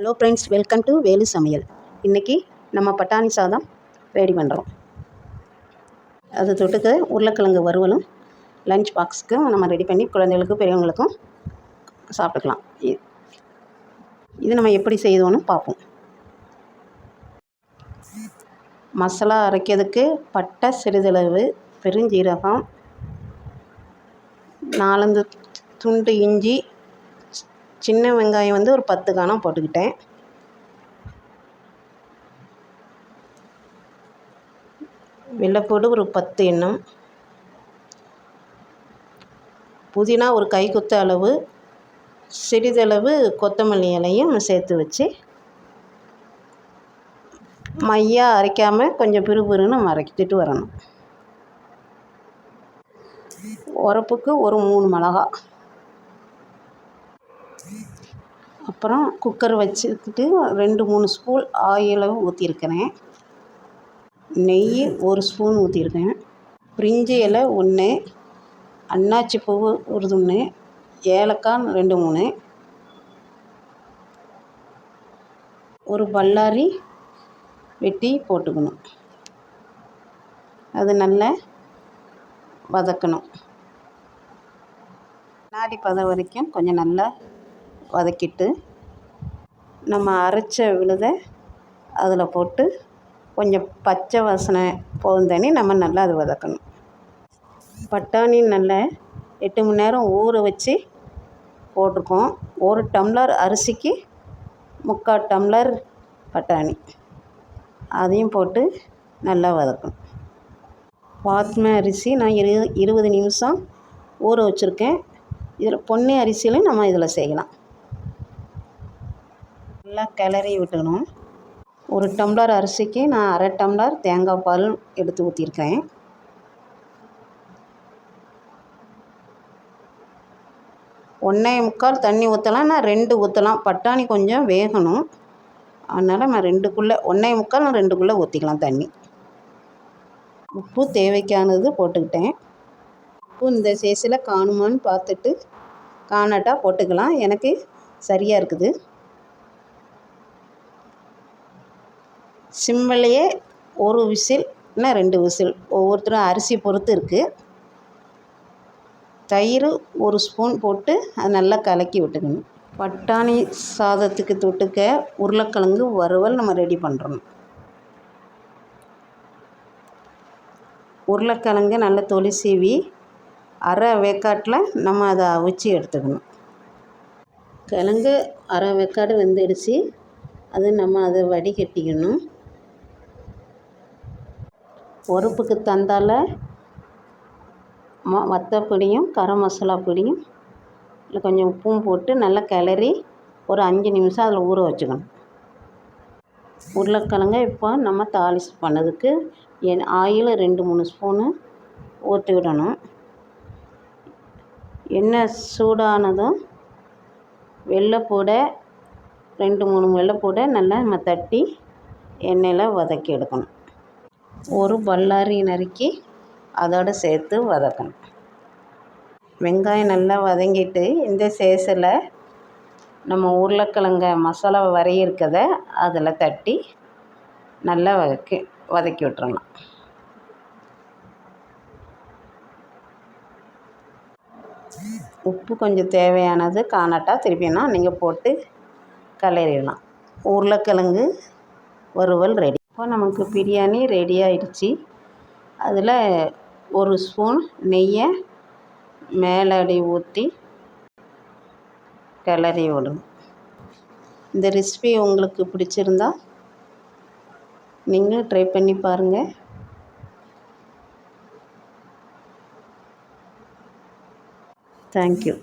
Hello friends, welcome to Velu சமையல். இன்றைக்கி நம்ம பட்டாணி சாதம் ரெடி பண்ணுறோம். அது தொட்டுக்க உருளைக்கிழங்கு வறுவலும் லஞ்ச் பாக்ஸுக்கும் நம்ம ரெடி பண்ணி குழந்தைகளுக்கும் பெரியவங்களுக்கும் சாப்பிட்டுக்கலாம். இது நம்ம எப்படி செய்தோன்னு பார்ப்போம். மசாலா அரைக்கிறதுக்கு பட்டை சிறிதளவு, பெருஞ்சீரகம், 4 துண்டு இஞ்சி, சின்ன வெங்காயம் ஒரு 10 காணம் போட்டுக்கிட்டேன். வெள்ளைப்பூடு ஒரு 10 எண்ணம், புதினா ஒரு கைக்குத்த அளவு, சிறிதளவு கொத்தமல்லி இலையும் சேர்த்து வச்சு மையாக அரைக்காமல் கொஞ்சம் பிறுபிறுன்னு அரைச்சிட்டு வரணும். உரப்புக்கு ஒரு 3 மிளகா. அப்புறம் குக்கர் வச்சுக்கிட்டு 2-3 ஸ்பூன் ஆயில் ஊற்றிருக்கிறேன். நெய் 1 ஸ்பூன் ஊற்றிருக்கேன். பிரிஞ்சி இலை 1, அன்னாச்சி பூ ஒரு 1, ஏலக்காய் 2-3, ஒரு பல்லாரி வெட்டி போட்டுக்கணும். அது நல்லா வதக்கணும். நாடி பதம் வரைக்கும் கொஞ்சம் நல்லா வதக்கிட்டு நம்ம அரைச்ச விழுதை அதில் போட்டு கொஞ்சம் பச்சை வாசனை போகுந்தண்ணி நம்ம நல்லா அது வதக்கணும். பட்டாணி நல்லா 8 மணி நேரம் ஊற வச்சு போட்டிருக்கோம். 1 டம்ளர் அரிசிக்கு 3/4 டம்ளர் பட்டாணி, அதையும் போட்டு நல்லா வதக்கணும். பாஸ்மதி அரிசி நான் 20 நிமிஷம் ஊற வச்சுருக்கேன். இதில் பொன்னி அரிசியிலும் நம்ம இதில் செய்யலாம். நல்லா கிளறி விட்டுக்கணும். 1 டம்ளர் அரிசிக்கு நான் 1/2 டம்ளர் தேங்காய் பால் எடுத்து ஊற்றிருக்கேன். ஒன்றே முக்கால் தண்ணி ஊற்றலாம், நான் 2 ஊற்றலாம். பட்டாணி கொஞ்சம் வேகணும், அதனால் நான் 2க்குள்ளே 1.25 2க்குள்ளே ஊற்றிக்கலாம் தண்ணி. உப்பு தேவைக்கானது போட்டுக்கிட்டேன். உப்பு இந்த சைஸில் காணுமான்னு பார்த்துட்டு காணாட்டா போட்டுக்கலாம். எனக்கு சரியாக இருக்குது. சிம்மிலேயே 1 விசில் இல்லை 2 விசில், ஒவ்வொருத்தரும் அரிசி பொறுத்து இருக்குது. தயிர் 1 ஸ்பூன் போட்டு அது நல்லா கலக்கி விட்டுக்கணும். பட்டாணி சாதத்துக்கு தொட்டுக்க உருளைக்கிழங்கு வறுவல் நம்ம ரெடி பண்ணுறோம். உருளைக்கிழங்கு நல்லா தொலி சீவி அரை வேக்காட்டில் நம்ம அதை அவிச்சு எடுத்துக்கணும். கிழங்கு அரை வேக்காடு வெந்துடுச்சு, அது நம்ம அதை வடிகட்டிக்கணும். உரப்புக்கு தந்தால வத்தப்பொடியும் கரம் மசாலா பொடியும் இல்லை கொஞ்சம் உப்பும் போட்டு நல்லா கிளறி ஒரு 5 நிமிஷம் அதில் ஊற வச்சுக்கணும். உருளைக்கிழங்க இப்போ நம்ம தாளிச்சு பண்ணதுக்கு ஆயில் 2-3 ஸ்பூனு ஊற்றி விடணும். எண்ணெய் சூடானதும் வெள்ளைப்பூடை 2-3 வெள்ளைப்பூடை நல்லா நம்ம தட்டி எண்ணெயில் வதக்கி எடுக்கணும். ஒரு பல்லாரி நறுக்கி அதோடு சேர்த்து வதக்கணும். வெங்காயம் நல்லா வதங்கிட்டு இந்த சைஸில் நம்ம உருளைக்கிழங்க மசாலா வரையிருக்கதை அதில் தட்டி நல்லா வதக்கி விட்டுறலாம். உப்பு கொஞ்சம் தேவையானது காணாட்டா திருப்பினா நீங்கள் போட்டு கிளறிடலாம். உருளைக்கிழங்கு வறுவல் ரெடி. இப்போ நமக்கு பிரியாணி ரெடி ஆகிடுச்சி. அதில் 1 ஸ்பூன் நெய்யை மேலடி ஊற்றி கிளறி விடணும். இந்த ரெசிபி உங்களுக்கு பிடிச்சிருந்தா நீங்கள் ட்ரை பண்ணி பாருங்கள். தேங்க்யூ.